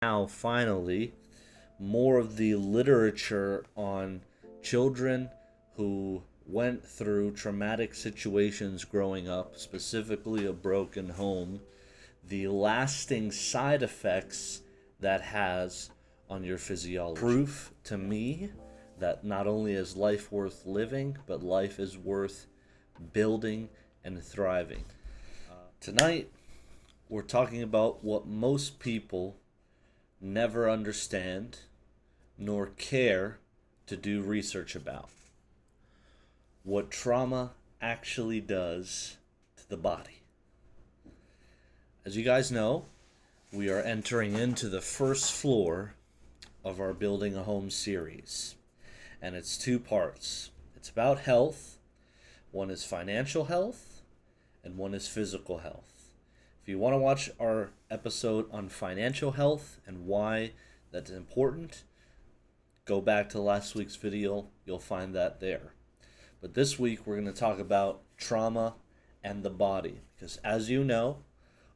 Now, finally, more of the literature on children who went through traumatic situations growing up, specifically a broken home, the lasting side effects that has on your physiology. Proof to me that not only is life worth living, but life is worth building and thriving. Tonight, we're talking about what most people never understand nor care to do research about: what trauma actually does to the body. As you guys know, we are entering into the first floor of our Building a Home series, and it's two parts. It's about health. One is financial health, and one is physical health. If you want to watch our episode on financial health and why that's important, go back to last week's video. You'll find that there. But this week we're going to talk about trauma and the body, because as you know,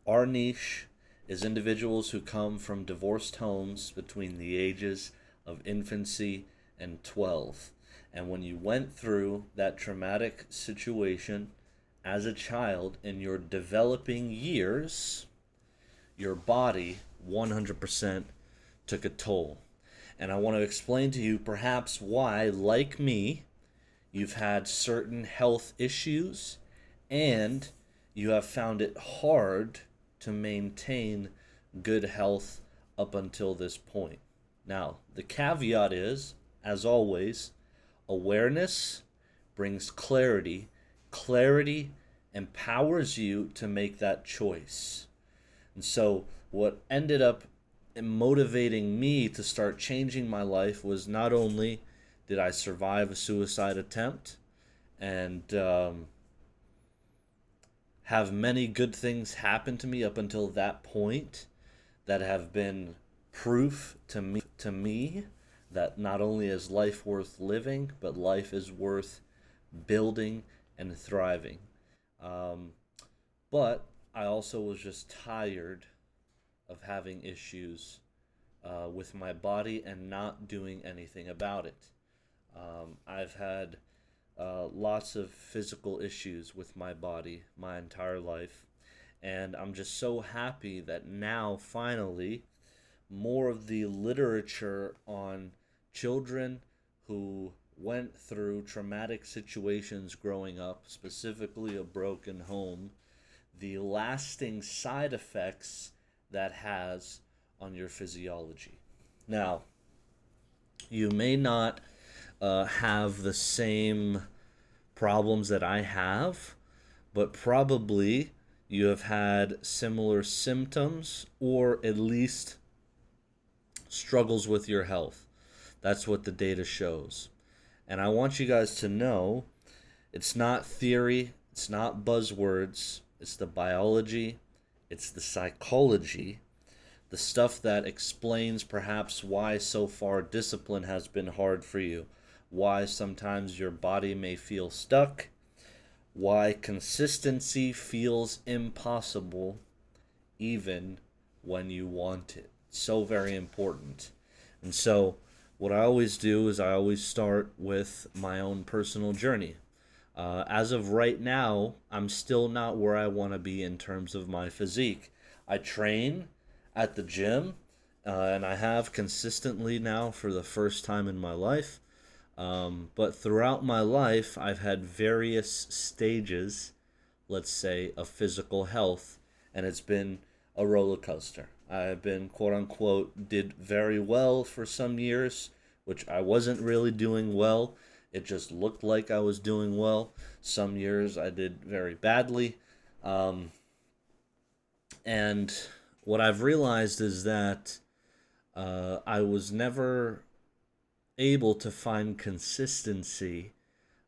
our niche is individuals who come from divorced homes between the ages of infancy and 12. And when you went through that traumatic situation as a child in your developing years, your body 100% took a toll. And I want to explain to you perhaps why, like me, you've had certain health issues and you have found it hard to maintain good health up until this point. Now, the caveat is, as always, awareness brings clarity. Clarity empowers you to make that choice. And so what ended up motivating me to start changing my life was not only did I survive a suicide attempt and have many good things happen to me up until that point that have been proof to me that not only is life worth living, but life is worth building and thriving. But I also was just tired of having issues with my body and not doing anything about it. I've had lots of physical issues with my body my entire life, and I'm just so happy that now finally more of the literature on children who went through traumatic situations growing up, specifically a broken home, the lasting side effects that has on your physiology. Now, you may not have the same problems that I have, but probably you have had similar symptoms or at least struggles with your health. That's what the data shows. And I want you guys to know it's not theory, it's not buzzwords, it's the biology, it's the psychology, the stuff that explains perhaps why so far discipline has been hard for you, why sometimes your body may feel stuck, why consistency feels impossible even when you want it. So very important. And so what I always do is I always start with my own personal journey. As of right now, I'm still not where I want to be in terms of my physique. I train at the gym, and I have consistently now for the first time in my life. But throughout my life, I've had various stages, let's say, of physical health, and it's been a roller coaster. I've been, quote unquote, did very well for some years, which I wasn't really doing well. It just looked like I was doing well. Some years I did very badly. And what I've realized is that I was never able to find consistency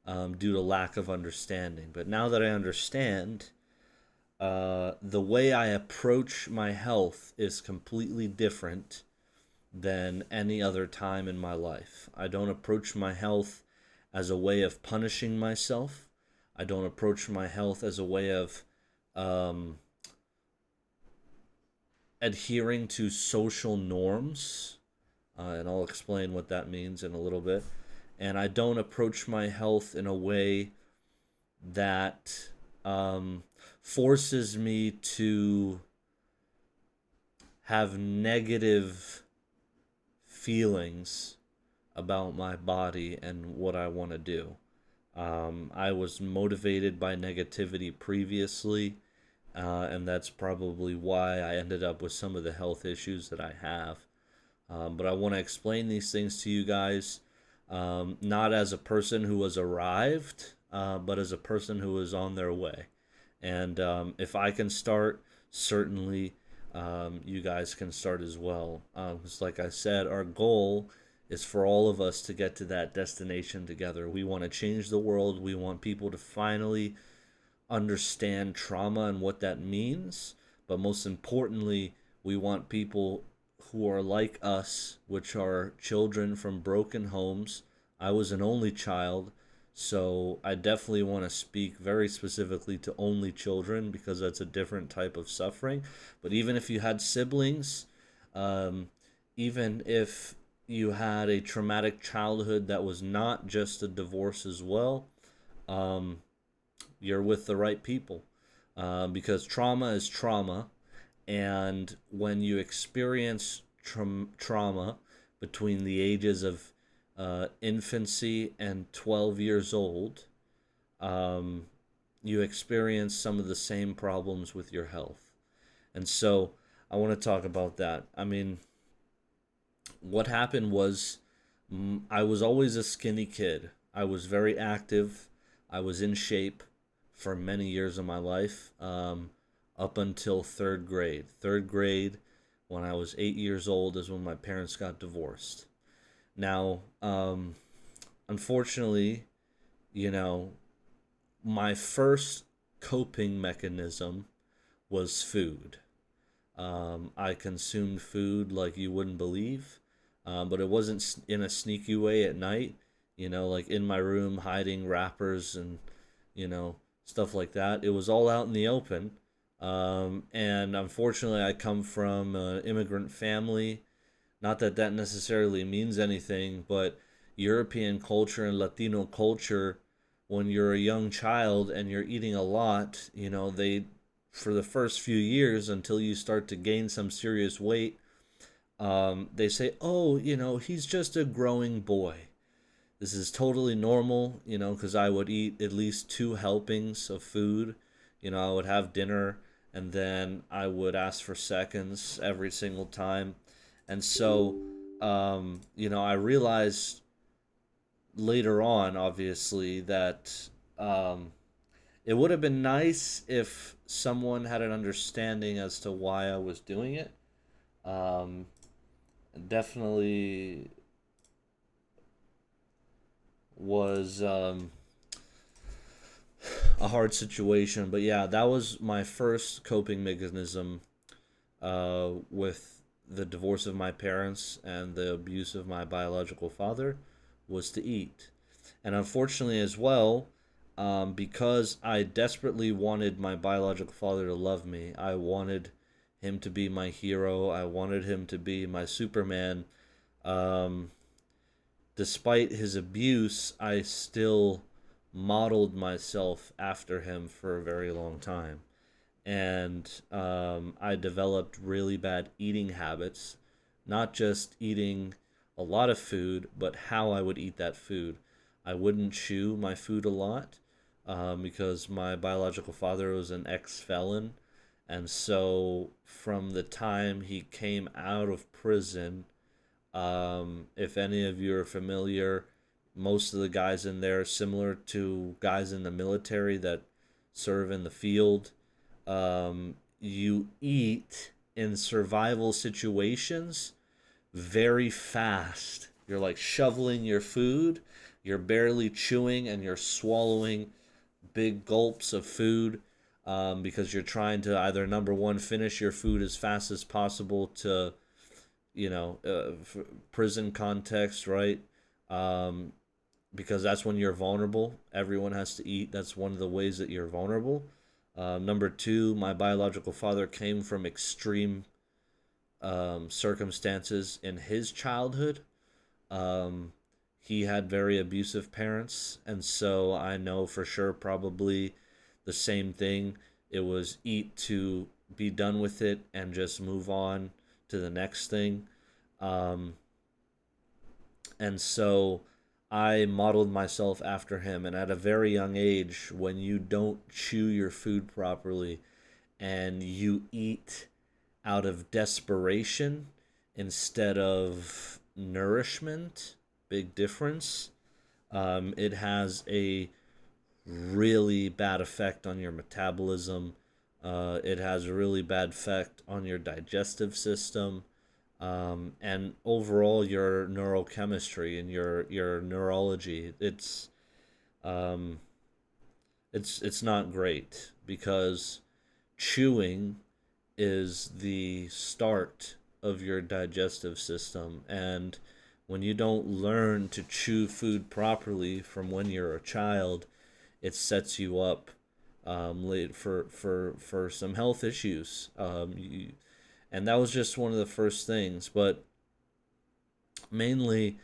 due to lack of understanding. But now that I understand, the way I approach my health is completely different than any other time in my life. I don't approach my health as a way of punishing myself. I don't approach my health as a way of adhering to social norms, and I'll explain what that means in a little bit. And I don't approach my health in a way that forces me to have negative feelings about my body and what I want to do. I was motivated by negativity previously, and that's probably why I ended up with some of the health issues that I have. But I want to explain these things to you guys, not as a person who has arrived, but as a person who is on their way. And if I can start, certainly you guys can start as well. Because, like I said, our goal is for all of us to get to that destination together. We want to change the world. We want people to finally understand trauma and what that means. But most importantly, we want people who are like us, which are children from broken homes. I was an only child, so I definitely want to speak very specifically to only children because that's a different type of suffering. But even if you had siblings, even if you had a traumatic childhood that was not just a divorce as well, um, you're with the right people. Because trauma is trauma, and when you experience trauma between the ages of infancy and 12 years old, um, you experience some of the same problems with your health. And so I want to talk about that. I mean, what happened was I was always a skinny kid. I was very active. I was in shape for many years of my life, up until third grade. Third grade, when I was 8 years old, is when my parents got divorced. Now, unfortunately, you know, my first coping mechanism was food. I consumed food like you wouldn't believe, but it wasn't in a sneaky way at night, like in my room hiding wrappers and, stuff like that. It was all out in the open. And unfortunately, I come from an immigrant family. Not that that necessarily means anything, but European culture and Latino culture, when you're a young child and you're eating a lot, for the first few years until you start to gain some serious weight, they say, oh, he's just a growing boy. This is totally normal, because I would eat at least two helpings of food. I would have dinner and then I would ask for seconds every single time. And so, I realized later on, obviously, that it would have been nice if someone had an understanding as to why I was doing it. Um, Definitely was a hard situation. But yeah, that was my first coping mechanism with the divorce of my parents and the abuse of my biological father, was to eat. And unfortunately, as well, because I desperately wanted my biological father to love me, I wanted him to be my hero, I wanted him to be my Superman. Um, Despite his abuse, I still modeled myself after him for a very long time. And I developed really bad eating habits, not just eating a lot of food, but how I would eat that food. I wouldn't chew my food a lot, because my biological father was an ex-felon. And so from the time he came out of prison, if any of you are familiar, most of the guys in there are similar to guys in the military that serve in the field. You eat in survival situations very fast. You're like shoveling your food, you're barely chewing, and you're swallowing big gulps of food, because you're trying to either, number one, finish your food as fast as possible to, prison context, right? Um, because that's when you're vulnerable. Everyone has to eat. That's one of the ways that you're vulnerable. Number two, my biological father came from extreme circumstances in his childhood. Um, he had very abusive parents, and so I know for sure probably the same thing. It was eat to be done with it and just move on to the next thing. Um, and so I modeled myself after him. And at a very young age, when you don't chew your food properly and you eat out of desperation instead of nourishment, big difference. It has a really bad effect on your metabolism. It has a really bad effect on your digestive system, and overall your neurochemistry and your neurology. Um, it's not great because chewing is the start of your digestive system. And when you don't learn to chew food properly from when you're a child, it sets you up late for some health issues. And that was just one of the first things. But mainly,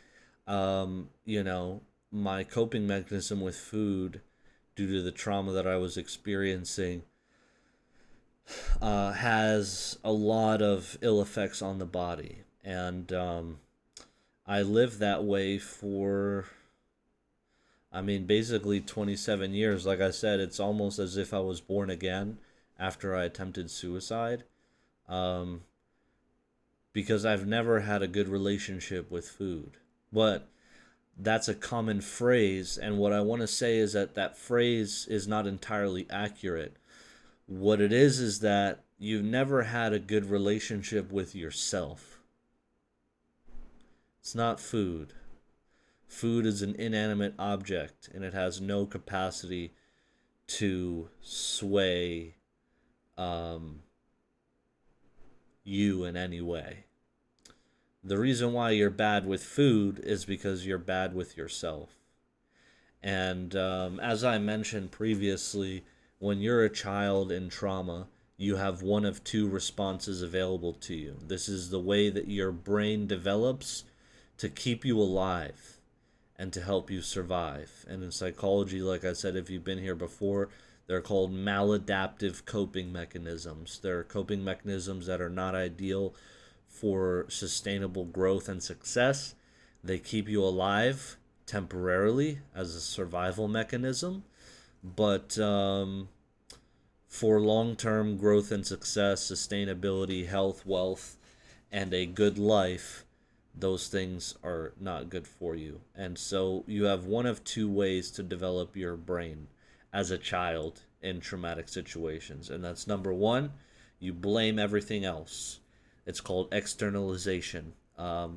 you know, my coping mechanism with food due to the trauma that I was experiencing has a lot of ill effects on the body. And I lived that way for, I mean, basically 27 years. Like I said, it's almost as if I was born again after I attempted suicide. Um, because I've never had a good relationship with food. But that's a common phrase. And what I want to say is that that phrase is not entirely accurate. What it is that you've never had a good relationship with yourself. It's not food. Food is an inanimate object and it has no capacity to sway um, you in any way. The reason why you're bad with food is because you're bad with yourself. And as I mentioned previously, when you're a child in trauma, you have one of two responses available to you. This is the way that your brain develops to keep you alive and to help you survive. And in psychology, like I said, if you've been here before, they're called maladaptive coping mechanisms. They're coping mechanisms that are not ideal for sustainable growth and success. They keep you alive temporarily as a survival mechanism, but for long term growth and success, sustainability, health, wealth, and a good life, those things are not good for you. And so you have one of two ways to develop your brain as a child in traumatic situations. And that's number one, you blame everything else. It's called externalization.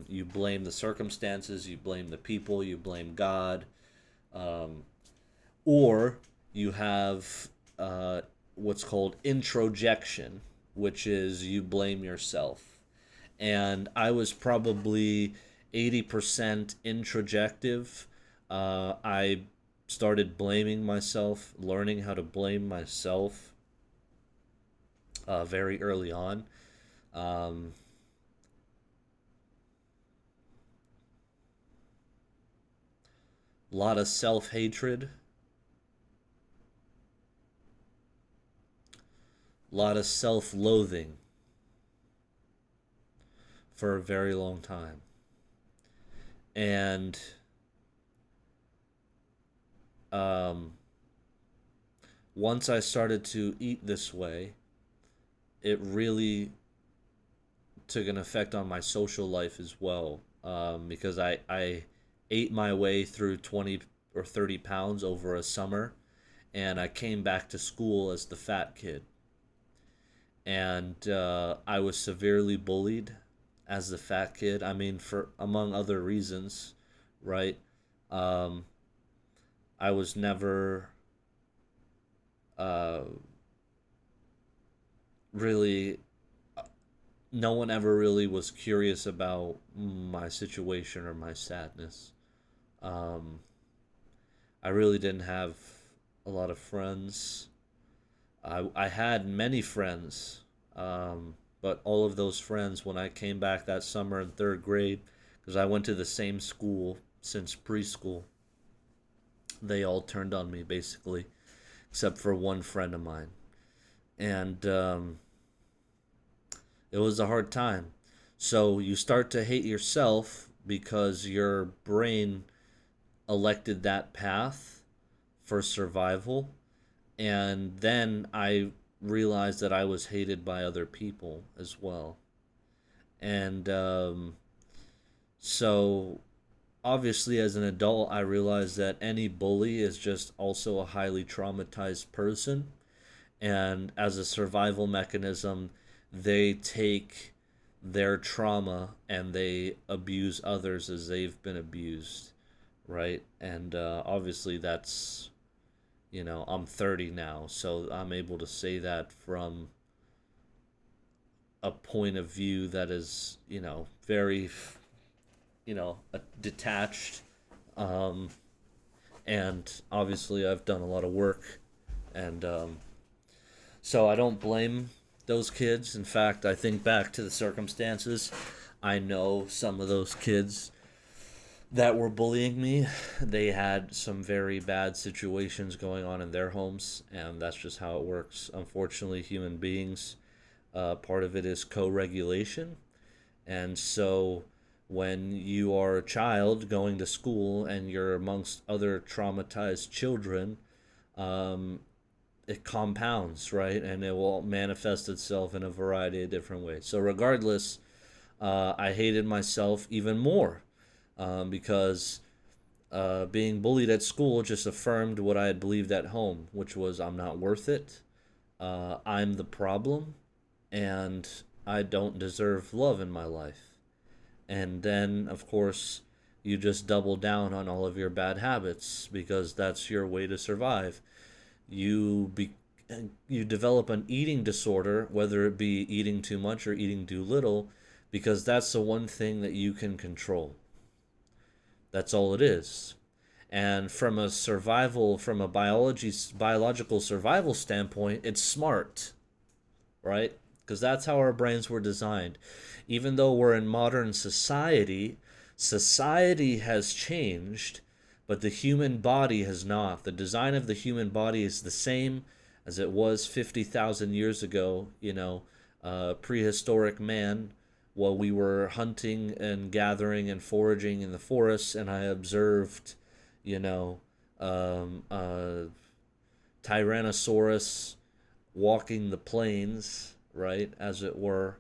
You blame the circumstances, you blame the people, you blame God, um, or you have what's called introjection, which is you blame yourself. And I was probably 80% introjective. I started blaming myself, learning how to blame myself very early on. Um, a lot of self hatred, a lot of self loathing for a very long time. And um, once I started to eat this way, it really took an effect on my social life as well, because I ate my way through 20 or 30 pounds over a summer, and I came back to school as the fat kid. And I was severely bullied as the fat kid. I mean, for among other reasons, right? Um, I was never uh, really. No one ever really was curious about my situation or my sadness. Um, I really didn't have a lot of friends. I had many friends, but all of those friends, when I came back that summer in third grade, because I went to the same school since preschool, they all turned on me basically, except for one friend of mine. And it was a hard time. So you start to hate yourself because your brain elected that path for survival. And then I realized that I was hated by other people as well. And so obviously, as an adult, I realized that any bully is just also a highly traumatized person. And as a survival mechanism, they take their trauma and they abuse others as they've been abused, right? And obviously, that's, I'm 30 now, so I'm able to say that from a point of view that is, very, detached. Um, and obviously, I've done a lot of work. And so I don't blame those kids. In fact, I think back to the circumstances. I know some of those kids that were bullying me. They had some very bad situations going on in their homes, and that's just how it works. Unfortunately, human beings, part of it is co regulation. And so when you are a child going to school and you're amongst other traumatized children, um, it compounds, right? And it will manifest itself in a variety of different ways. So, regardless, I hated myself even more because being bullied at school just affirmed what I had believed at home, which was I'm not worth it, I'm the problem, and I don't deserve love in my life. And then, of course, you just double down on all of your bad habits because that's your way to survive. You be you develop an eating disorder, whether it be eating too much or eating too little, because that's the one thing that you can control. That's all it is. And from a biological survival standpoint, it's smart, right? Because that's how our brains were designed. Even though we're in modern society, society has changed, but the human body has not. The design of the human body is the same as it was 50,000 years ago, prehistoric man, while we were hunting and gathering and foraging in the forests, and I observed, you know, Tyrannosaurus walking the plains, right, as it were,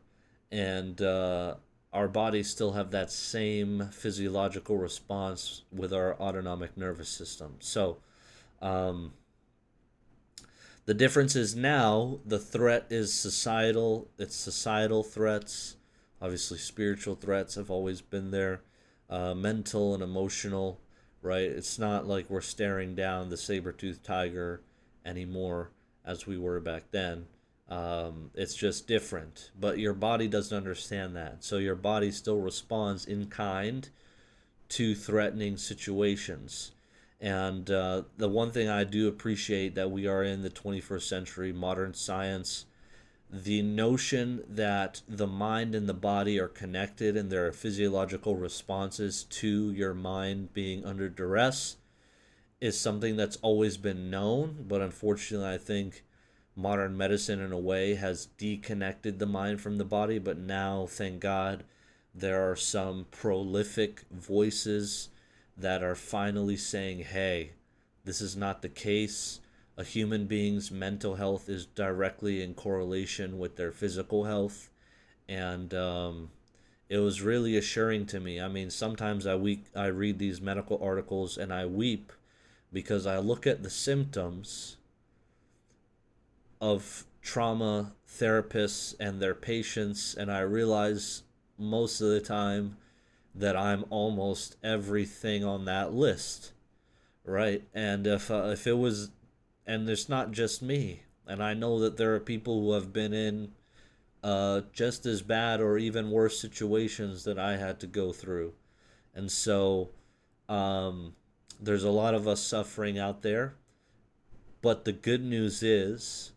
and our bodies still have that same physiological response with our autonomic nervous system. So, um, the difference is now the threat is societal. It's societal threats. Obviously, spiritual threats have always been there, mental and emotional, right? It's not like we're staring down the saber-toothed tiger anymore as we were back then. It's just different. But your body doesn't understand that. So your body still responds in kind to threatening situations. And the one thing I do appreciate that we are in the 21st century, modern science, the notion that the mind and the body are connected and there are physiological responses to your mind being under duress is something that's always been known. But unfortunately, I think modern medicine, in a way, has deconnected the mind from the body. But now, thank God, there are some prolific voices that are finally saying, hey, this is not the case. A human being's mental health is directly in correlation with their physical health. And it was really assuring to me. I mean, sometimes I read these medical articles and I weep because I look at the symptoms of trauma therapists and their patients, and I realize most of the time that I'm almost everything on that list, right? And if it was, and it's not just me, and I know that there are people who have been in just as bad or even worse situations that I had to go through, and so um, there's a lot of us suffering out there. But the good news is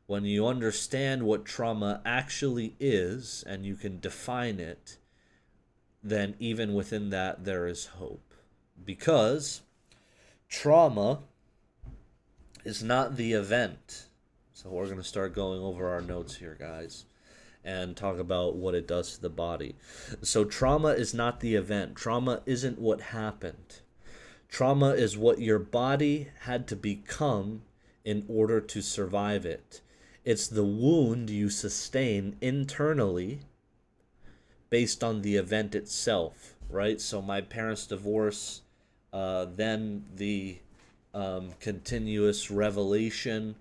When you understand what trauma actually is and you can define it, then even within that there is hope. Because trauma is not the event. So we're going to start going over our notes here, guys, and talk about what it does to the body. So trauma is not the event. Trauma isn't what happened. Trauma is what your body had to become in order to survive it. It's the wound you sustain internally based on the event itself, right? So my parents' divorce, then the continuous revelation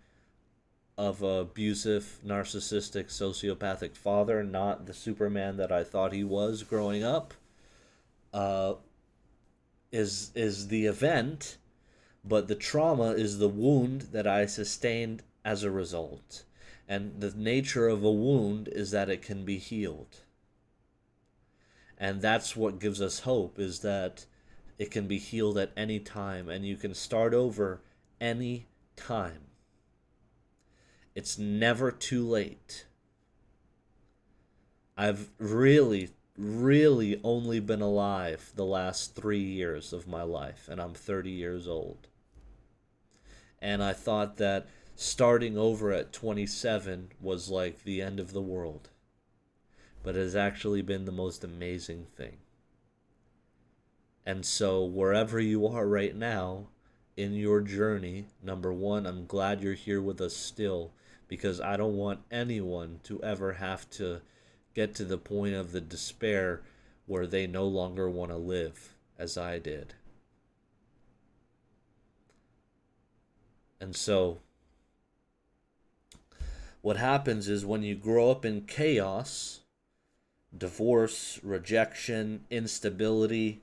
of a abusive, narcissistic, sociopathic father, not the Superman that I thought he was growing up, is the event, but the trauma is the wound that I sustained as a result. And the nature of a wound is that it can be healed. And that's what gives us hope, is that it can be healed at any time, and you can start over any time. It's never too late. I've really only been alive the last 3 years of my life, and I'm 30 years old. And I thought that starting over at 27 was like the end of the world. But it has actually been the most amazing thing. And so wherever you are right now in your journey, number one, I'm glad you're here with us still, because I don't want anyone to ever have to get to the point of the despair where they no longer want to live, as I did. And so what happens is when you grow up in chaos, divorce, rejection, instability,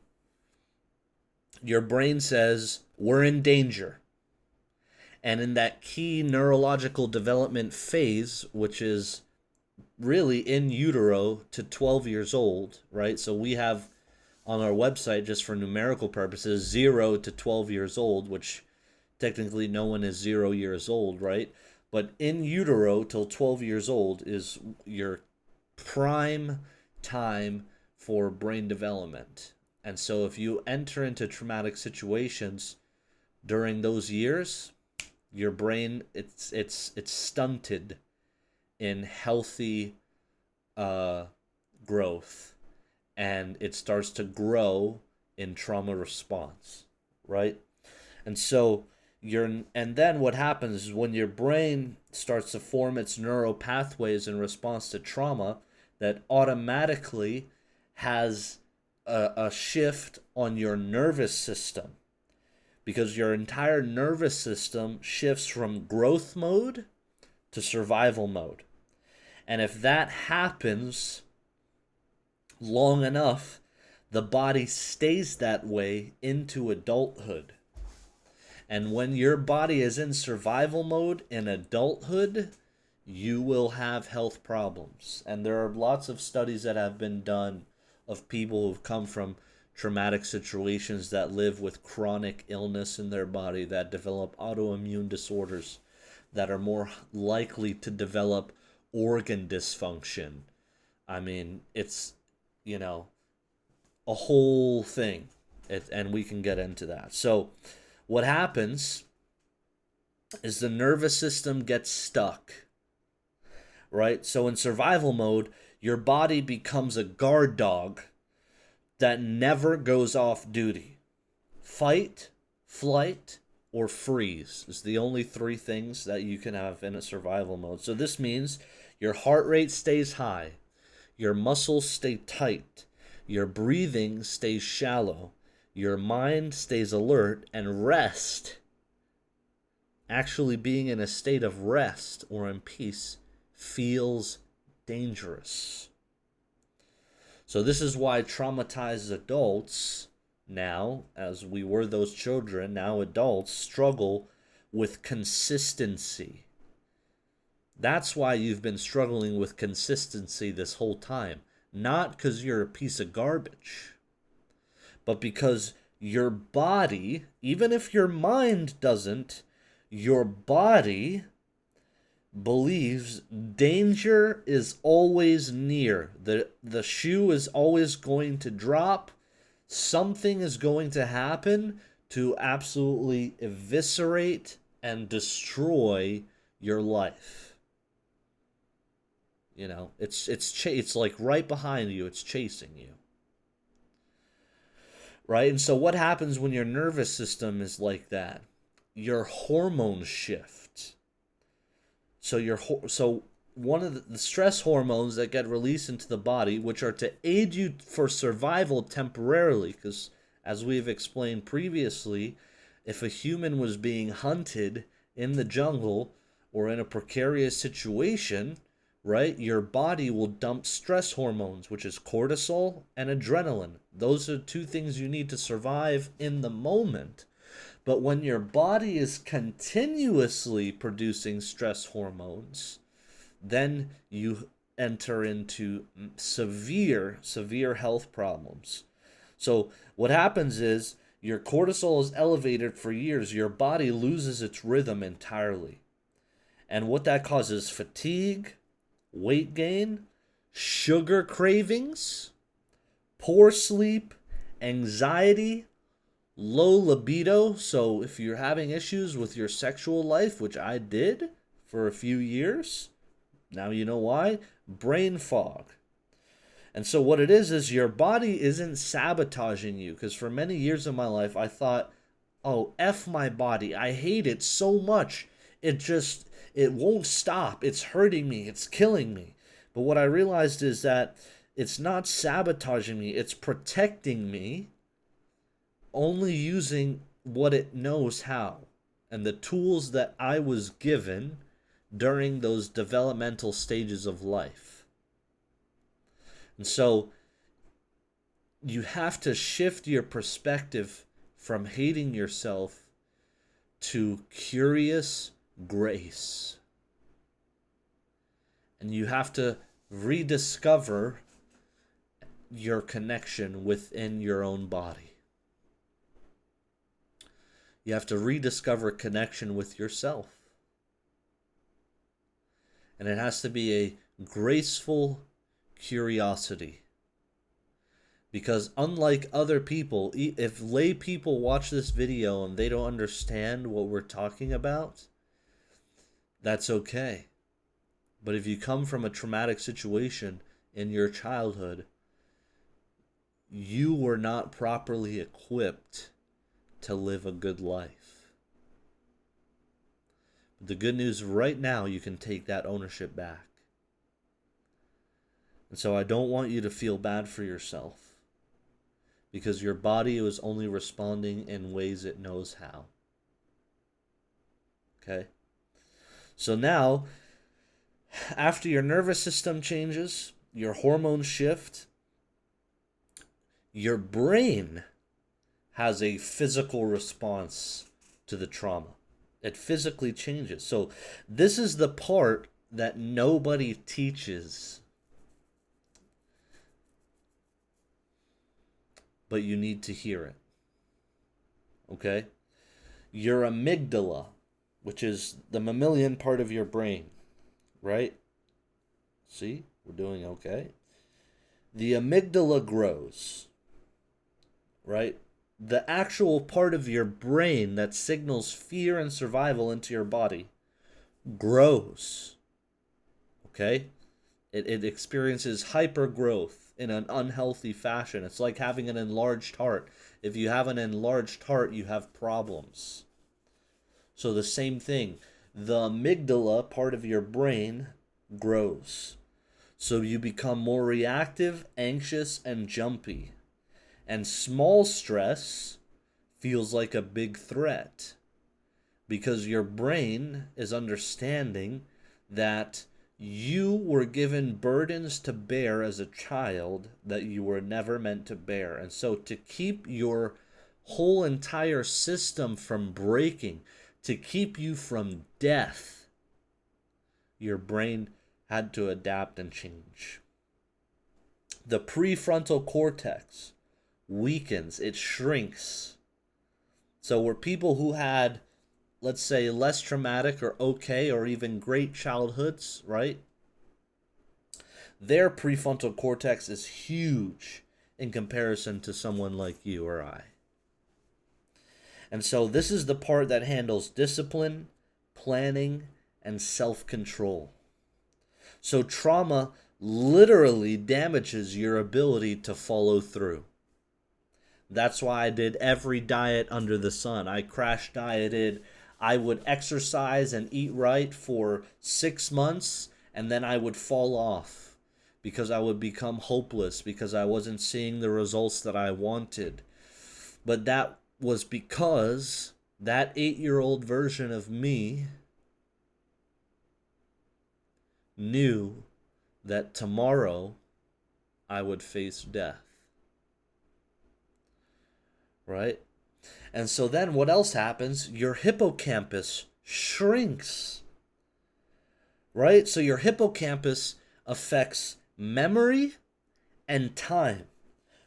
your brain says, we're in danger. And in that key neurological development phase, which is really in utero to 12 years old, right? So we have on our website, just for numerical purposes, 0 to 12 years old, which technically no one is 0 years old, right? But in utero till 12 years old is your prime time for brain development. And so if you enter into traumatic situations during those years, your brain it's stunted in healthy growth, and it starts to grow in trauma response, right? And so and then what happens is when your brain starts to form its neural pathways in response to trauma, that automatically has a shift on your nervous system, because your entire nervous system shifts from growth mode to survival mode. And if that happens long enough, the body stays that way into adulthood. And when your body is in survival mode in adulthood, you will have health problems. And there are lots of studies that have been done of people who've come from traumatic situations that live with chronic illness in their body, that develop autoimmune disorders, that are more likely to develop organ dysfunction. I mean, it's, a whole thing. And we can get into that. So what happens is the nervous system gets stuck, right? So in survival mode, your body becomes a guard dog that never goes off duty. Fight, flight, or freeze is the only three things that you can have in a survival mode. So this means your heart rate stays high, your muscles stay tight, your breathing stays shallow, your mind stays alert, and rest, actually being in a state of rest or in peace, feels dangerous. So this is why traumatized adults now, as we were those children, now adults struggle with consistency. That's why you've been struggling with consistency this whole time. Not because you're a piece of garbage, but because your body, even if your mind doesn't, your body believes danger is always near. The shoe is always going to drop. Something is going to happen to absolutely eviscerate and destroy your life. You know, it's like right behind you, it's chasing you. Right? And so what happens when your nervous system is like that? Your hormones shift. So one of the stress hormones that get released into the body, which are to aid you for survival temporarily, because as we've explained previously, if a human was being hunted in the jungle or in a precarious situation, right, your body will dump stress hormones, which is cortisol and adrenaline. Those are two things you need to survive in the moment. But when your body is continuously producing stress hormones, then you enter into severe health problems. So what happens is your cortisol is elevated for years. Your body loses its rhythm entirely. And what that causes: fatigue, weight gain, sugar cravings, poor sleep, anxiety, low libido. So if you're having issues with your sexual life, which I did for a few years, now you know why. Brain fog. And so what it is your body isn't sabotaging you. Because for many years of my life, I thought, oh, F my body. I hate it so much. It won't stop. It's hurting me. It's killing me. But what I realized is that it's not sabotaging me. It's protecting me, only using what it knows how. And the tools that I was given during those developmental stages of life. And so you have to shift your perspective from hating yourself to curious grace. And you have to rediscover your connection within your own body. You have to rediscover connection with yourself. And it has to be a graceful curiosity. Because unlike other people, if lay people watch this video and they don't understand what we're talking about, that's okay. But if you come from a traumatic situation in your childhood, you were not properly equipped to live a good life. But the good news right now, you can take that ownership back. And so I don't want you to feel bad for yourself, because your body is only responding in ways it knows how. Okay? So now, after your nervous system changes, your hormones shift, your brain has a physical response to the trauma. It physically changes. So this is the part that nobody teaches, but you need to hear it. Okay? Your amygdala, which is the mammalian part of your brain, right? See? We're doing okay. The amygdala grows, right? The actual part of your brain that signals fear and survival into your body grows. Okay? It experiences hypergrowth in an unhealthy fashion. It's like having an enlarged heart. If you have an enlarged heart, you have problems. So the same thing. The amygdala part of your brain grows. So you become more reactive, anxious, and jumpy. And small stress feels like a big threat, because your brain is understanding that you were given burdens to bear as a child that you were never meant to bear. And so to keep your whole entire system from breaking, to keep you from death, your brain had to adapt and change. The prefrontal cortex weakens, it shrinks. So were people who had let's say, less traumatic or okay or even great childhoods, right? Their prefrontal cortex is huge in comparison to someone like you or I. And so this is the part that handles discipline, planning, and self-control. So trauma literally damages your ability to follow through. That's why I did every diet under the sun. I crash dieted. I would exercise and eat right for 6 months, and then I would fall off because I would become hopeless because I wasn't seeing the results that I wanted. But that was because that 8-year-old version of me knew that tomorrow I would face death. Right? And so then what else happens? Your hippocampus shrinks. Right? So your hippocampus affects memory and time.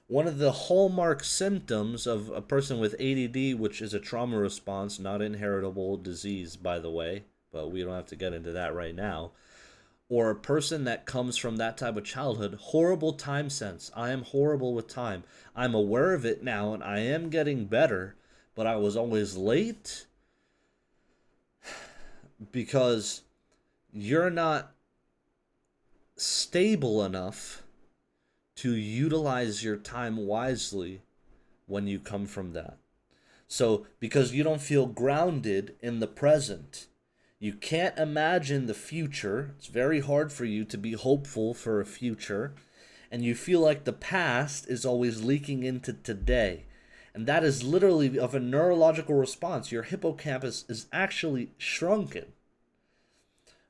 One of the hallmark symptoms of a person with ADD, which is a trauma response, not inheritable disease, by the way, but we don't have to get into that right now, or a person that comes from that type of childhood, horrible time sense. I am horrible with time. I'm aware of it now, and I am getting better, but I was always late because you're not stable enough to utilize your time wisely when you come from that. So, because you don't feel grounded in the present, you can't imagine the future. It's very hard for you to be hopeful for a future. And you feel like the past is always leaking into today. And that is literally of a neurological response. Your hippocampus is actually shrunken.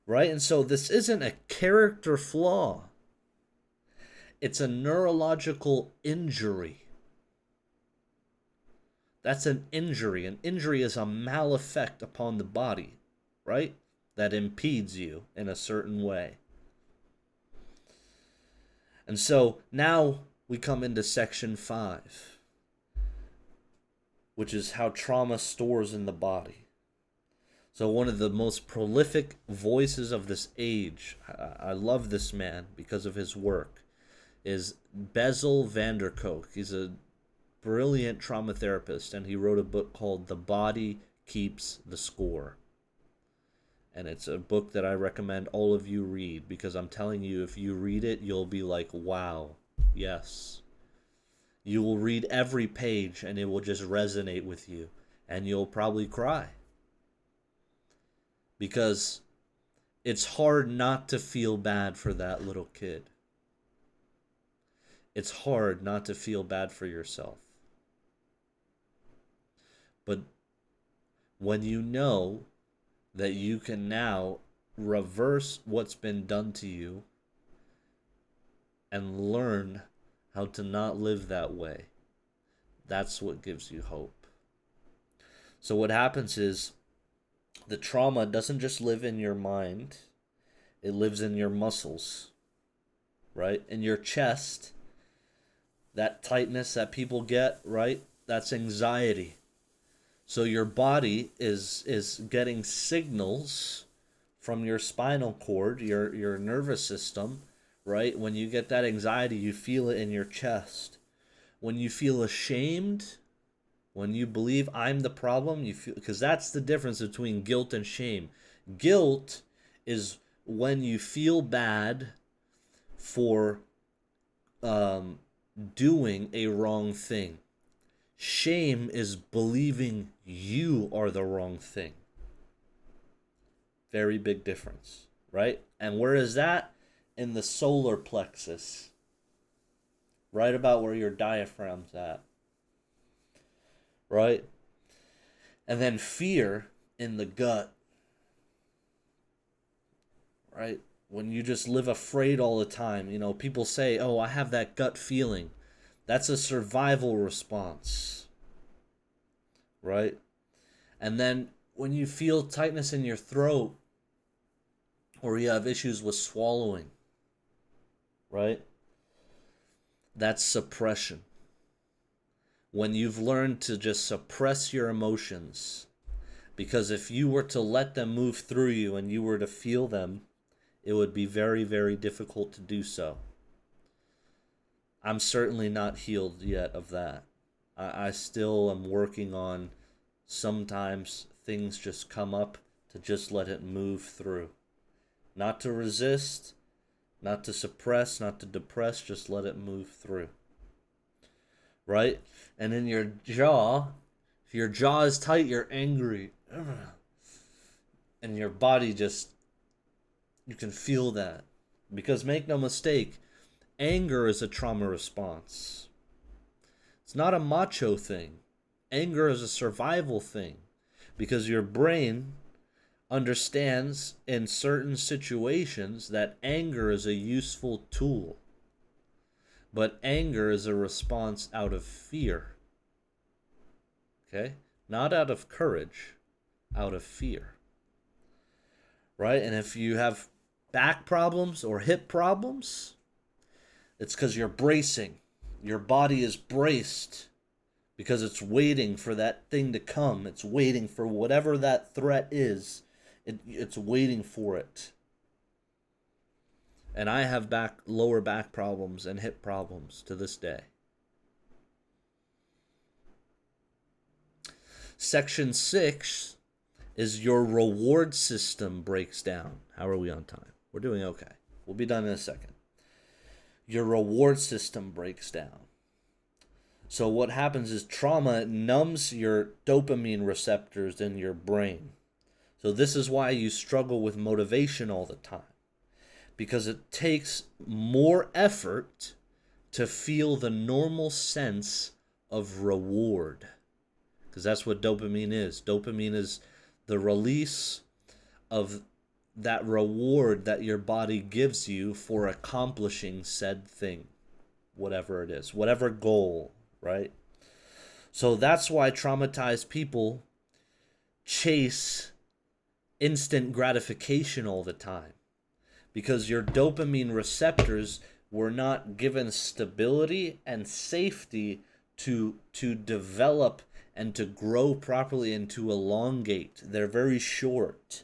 Right? And so this isn't a character flaw. It's a neurological injury. That's an injury. An injury is a maleffect upon the body, right? That impedes you in a certain way. And so now we come into section 5, which is how trauma stores in the body. So one of the most prolific voices of this age, I love this man because of his work, is Bessel van der Kolk. He's a brilliant trauma therapist, and he wrote a book called The Body Keeps the Score. And it's a book that I recommend all of you read, because I'm telling you, if you read it, you'll be like, wow, yes. You will read every page, and it will just resonate with you, and you'll probably cry. Because it's hard not to feel bad for that little kid. It's hard not to feel bad for yourself. But when you know that you can now reverse what's been done to you and learn how to not live that way, that's what gives you hope. So what happens is the trauma doesn't just live in your mind, it lives in your muscles, right? In your chest. That tightness that people get, right? That's anxiety. So your body is getting signals from your spinal cord, your nervous system, right? When you get that anxiety, you feel it in your chest. When you feel ashamed, when you believe I'm the problem, you feel, because that's the difference between guilt and shame. Guilt is when you feel bad for doing a wrong thing. Shame is believing you are the wrong thing. Very big difference, right? And where is that? In the solar plexus. Right about where your diaphragm's at. Right? And then fear in the gut. Right? When you just live afraid all the time, you know, people say, oh, I have that gut feeling. That's a survival response, right? And then when you feel tightness in your throat, or you have issues with swallowing, right? That's suppression. When you've learned to just suppress your emotions, Because if you were to let them move through you and you were to feel them, it would be very, very difficult to do so. I'm certainly not healed yet of that. I still am working on, sometimes things just come up, to just let it move through. Not to resist, not to suppress, not to depress, just let it move through. Right? And in your jaw, if your jaw is tight, you're angry. And your body just, you can feel that. Because make no mistake, anger is a trauma response. It's not a macho thing. Anger is a survival thing. Because your brain understands in certain situations that anger is a useful tool. But anger is a response out of fear. Okay? Not out of courage, out of fear. Right? And if you have back problems or hip problems, it's because you're bracing. Your body is braced because it's waiting for that thing to come. It's waiting for whatever that threat is. It's waiting for it. And I have lower back problems and hip problems to this day. Section 6 is your reward system breaks down. How are we on time? We're doing okay. We'll be done in a second. Your reward system breaks down. So what happens is trauma numbs your dopamine receptors in your brain. So this is why you struggle with motivation all the time. Because it takes more effort to feel the normal sense of reward. Because that's what dopamine is. Dopamine is the release of that reward that your body gives you for accomplishing said thing. Whatever it is. Whatever goal, right? So that's why traumatized people chase instant gratification all the time. Because your dopamine receptors were not given stability and safety to develop and to grow properly and to elongate. They're very short,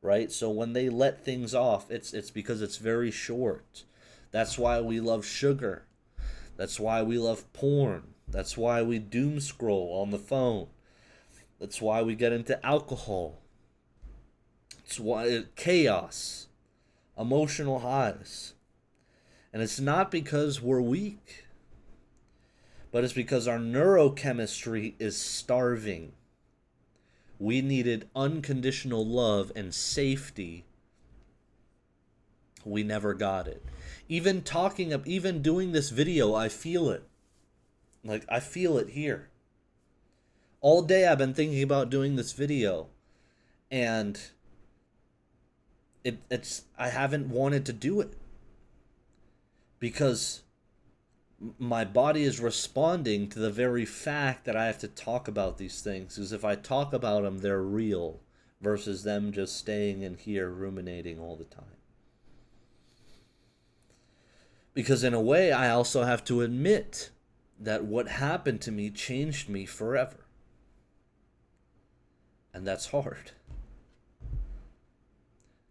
right? So when they let things off, it's because it's very short. That's why we love sugar. That's why we love porn. That's why we doom scroll on the phone. That's why we get into alcohol. It's why chaos. Emotional highs. And it's not because we're weak, but it's because our neurochemistry is starving. We needed unconditional love and safety. We never got it. Even doing this video, I feel it. Like, I feel it here. All day I've been thinking about doing this video, and I haven't wanted to do it because my body is responding to the very fact that I have to talk about these things. Because if I talk about them, they're real versus them just staying in here ruminating all the time. Because in a way, I also have to admit that what happened to me changed me forever. And that's hard.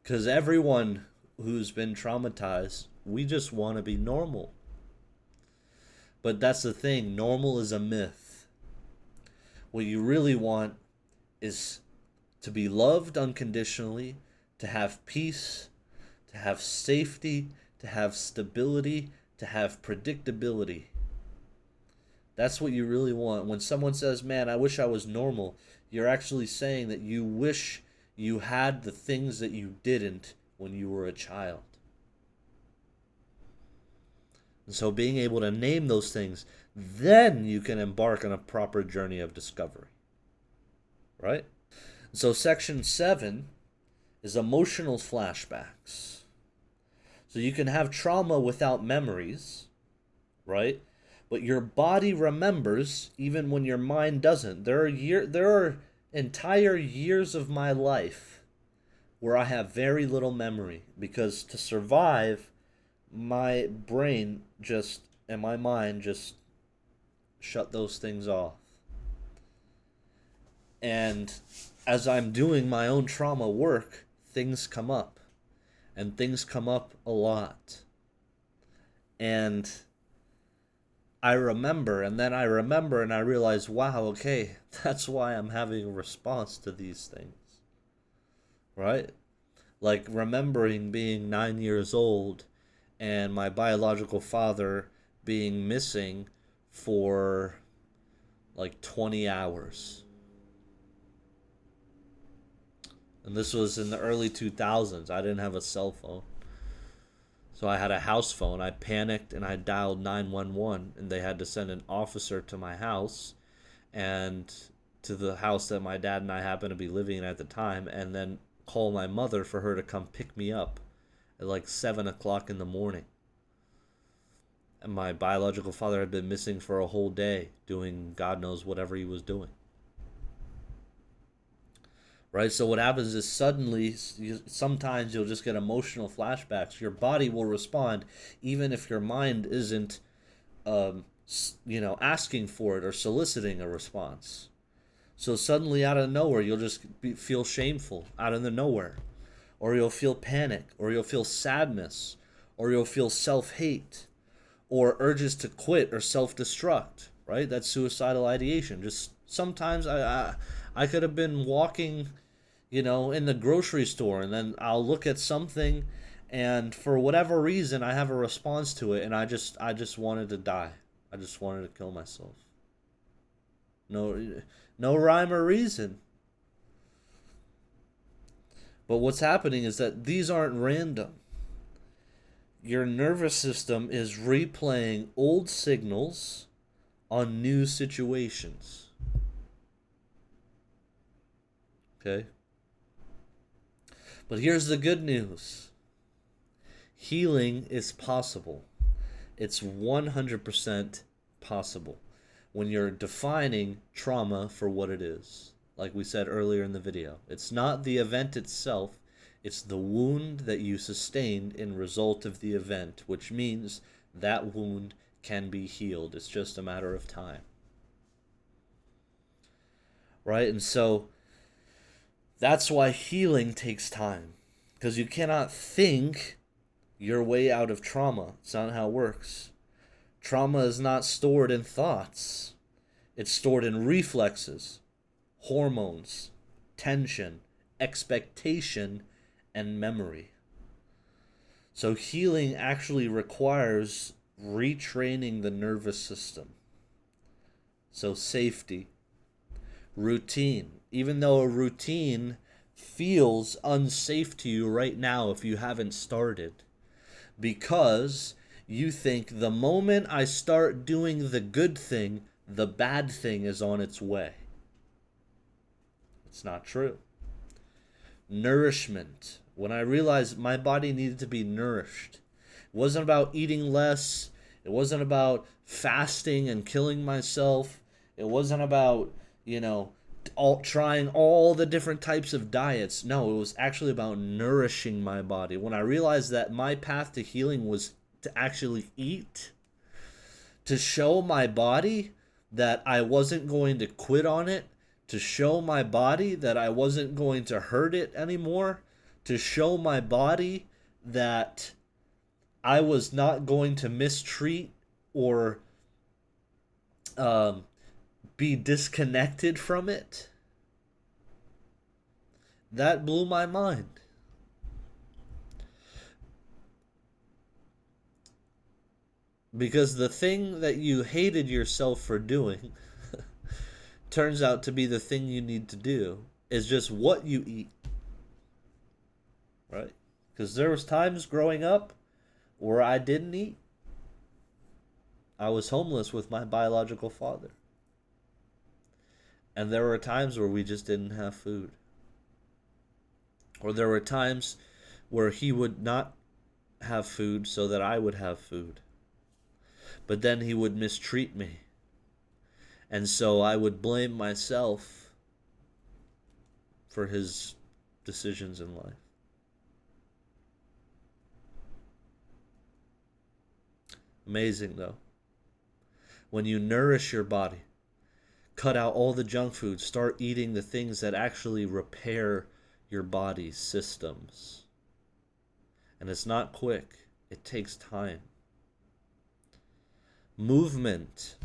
Because everyone who's been traumatized, we just want to be normal. But that's the thing, normal is a myth. What you really want is to be loved unconditionally, to have peace, to have safety, to have stability, to have predictability. That's what you really want. When someone says, man, I wish I was normal, you're actually saying that you wish you had the things that you didn't when you were a child. And so being able to name those things, then you can embark on a proper journey of discovery. Right? So section 7 is emotional flashbacks. So you can have trauma without memories, right? But your body remembers even when your mind doesn't. There are entire years of my life where I have very little memory, because to survive, my brain and my mind just shut those things off. And as I'm doing my own trauma work, things come up. And things come up a lot. And I remember, and then I remember, and I realize, wow, okay, that's why I'm having a response to these things. Right? Like remembering being 9 years old and my biological father being missing for like 20 hours. And this was in the early 2000s. I didn't have a cell phone. So I had a house phone. I panicked and I dialed 911, and they had to send an officer to my house and to the house that my dad and I happened to be living in at the time, and then call my mother for her to come pick me up at like 7 o'clock in the morning. And my biological father had been missing for a whole day doing God knows whatever he was doing. Right? So what happens is suddenly, sometimes you'll just get emotional flashbacks. Your body will respond even if your mind isn't, asking for it or soliciting a response. So suddenly out of nowhere, you'll just feel shameful out of the nowhere. Or you'll feel panic, or you'll feel sadness, or you'll feel self-hate, or urges to quit or self-destruct, right? That's suicidal ideation. Just sometimes I could have been walking, in the grocery store, and then I'll look at something, and for whatever reason I have a response to it, and I just wanted to die. I just wanted to kill myself. No rhyme or reason. But what's happening is that these aren't random. Your nervous system is replaying old signals on new situations. Okay? But here's the good news. Healing is possible. It's 100% possible when you're defining trauma for what it is. Like we said earlier in the video, it's not the event itself, it's the wound that you sustained in result of the event, which means that wound can be healed. It's just a matter of time. Right? And so that's why healing takes time. Because you cannot think your way out of trauma. It's not how it works. Trauma is not stored in thoughts. It's stored in reflexes, hormones, tension, expectation, and memory. So healing actually requires retraining the nervous system. So safety, routine. Even though a routine feels unsafe to you right now if you haven't started, because you think the moment I start doing the good thing, the bad thing is on its way. It's not true. Nourishment. When I realized my body needed to be nourished, it wasn't about eating less. It wasn't about fasting and killing myself. It wasn't about, trying all the different types of diets. No, it was actually about nourishing my body. When I realized that my path to healing was to actually eat, to show my body that I wasn't going to quit on it, to show my body that I wasn't going to hurt it anymore, to show my body that I was not going to mistreat or be disconnected from it. That blew my mind. Because the thing that you hated yourself for doing turns out to be the thing you need to do. Is just what you eat. Right? Because there was times growing up where I didn't eat. I was homeless with my biological father. And there were times where we just didn't have food. Or there were times where he would not have food so that I would have food. But then he would mistreat me. And so I would blame myself for his decisions in life. Amazing, though. When you nourish your body, cut out all the junk food, start eating the things that actually repair your body's systems. And it's not quick, it takes time. Movement,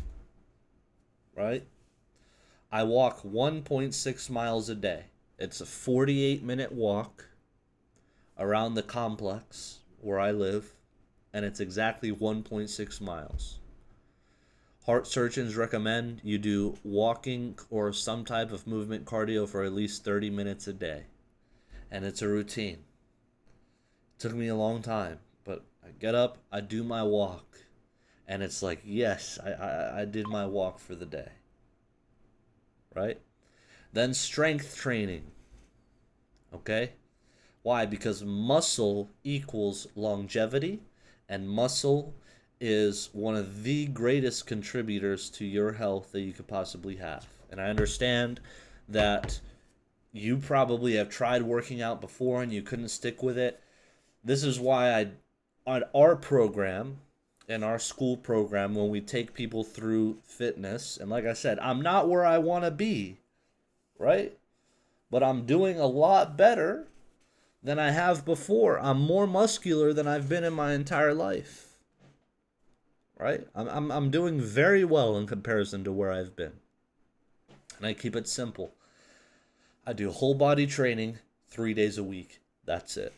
right? I walk 1.6 miles a day. It's a 48-minute walk around the complex where I live, and it's exactly 1.6 miles. Heart surgeons recommend you do walking or some type of movement cardio for at least 30 minutes a day. And it's a routine. It took me a long time, but I get up, I do my walk, and it's like, yes, I did my walk for the day. Right? Then strength training. Okay? Why? Because muscle equals longevity, and muscle is one of the greatest contributors to your health that you could possibly have. And I understand that you probably have tried working out before and you couldn't stick with it. This is why on our program, in our school program, when we take people through fitness, and like I said, I'm not where I want to be, right? But I'm doing a lot better than I have before. I'm more muscular than I've been in my entire life. Right? I'm doing very well in comparison to where I've been. And I keep it simple. I do whole body training 3 days a week. That's it.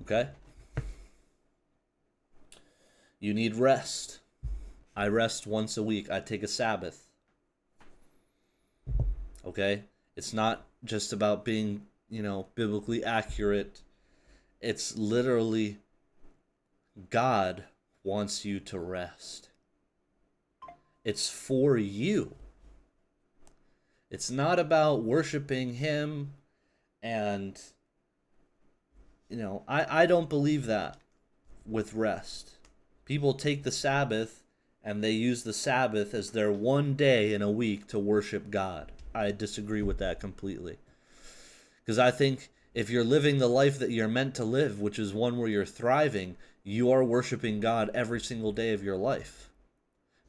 Okay? You need rest. I rest once a week. I take a Sabbath. Okay? It's not just about being, biblically accurate. It's literally God wants you to rest. It's for you. It's not about worshiping Him and, I don't believe that with rest. People take the Sabbath and they use the Sabbath as their one day in a week to worship God. I disagree with that completely. Because I think if you're living the life that you're meant to live, which is one where you're thriving, you are worshiping God every single day of your life.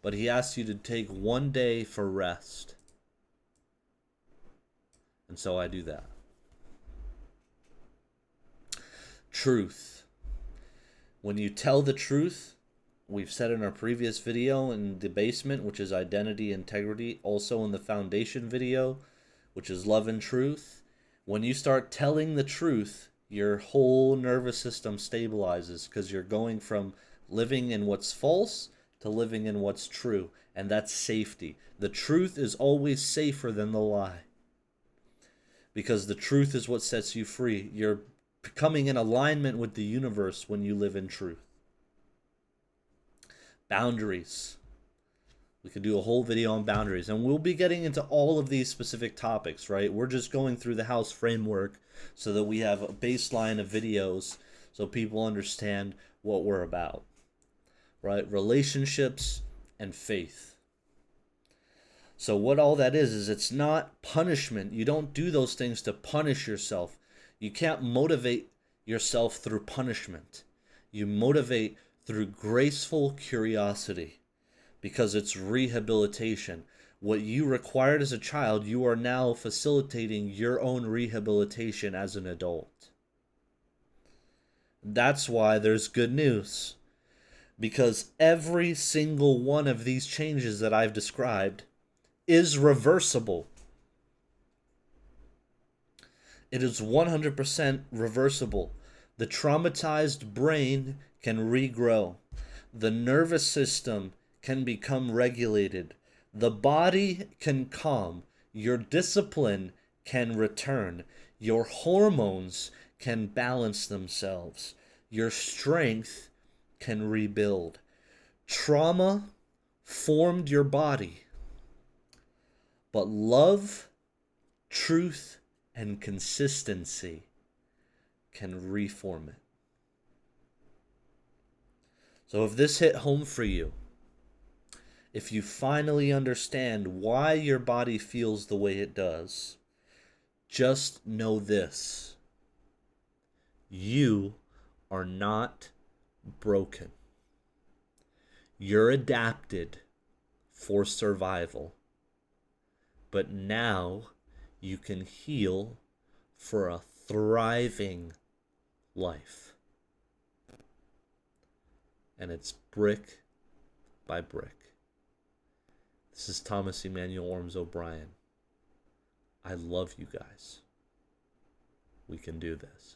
But He asks you to take one day for rest. And so I do that. Truth. When you tell the truth, we've said in our previous video in the basement, which is identity, integrity, also in the foundation video, which is love and truth. When you start telling the truth, your whole nervous system stabilizes because you're going from living in what's false to living in what's true. And that's safety. The truth is always safer than the lie. Because the truth is what sets you free. You're becoming in alignment with the universe when you live in truth. Boundaries. We could do a whole video on boundaries, and we'll be getting into all of these specific topics, right? We're just going through the house framework so that we have a baseline of videos so people understand what we're about, right? Relationships and faith. So what all that is it's not punishment. You don't do those things to punish yourself. You can't motivate yourself through punishment. You motivate through graceful curiosity. Because it's rehabilitation. What you required as a child, you are now facilitating your own rehabilitation as an adult. That's why there's good news. Because every single one of these changes that I've described is reversible. It is 100% reversible. The traumatized brain can regrow. The nervous system can become regulated. The body can calm. Your discipline can return. Your hormones can balance themselves. Your strength can rebuild. Trauma formed your body, but love, truth, and consistency can reform it. So if this hit home for you, if you finally understand why your body feels the way it does, just know this. You are not broken. You're adapted for survival. but now you can heal for a thriving life. And it's brick by brick. This is Thomas Emmanuel Orms O'Brien. I love you guys. We can do this.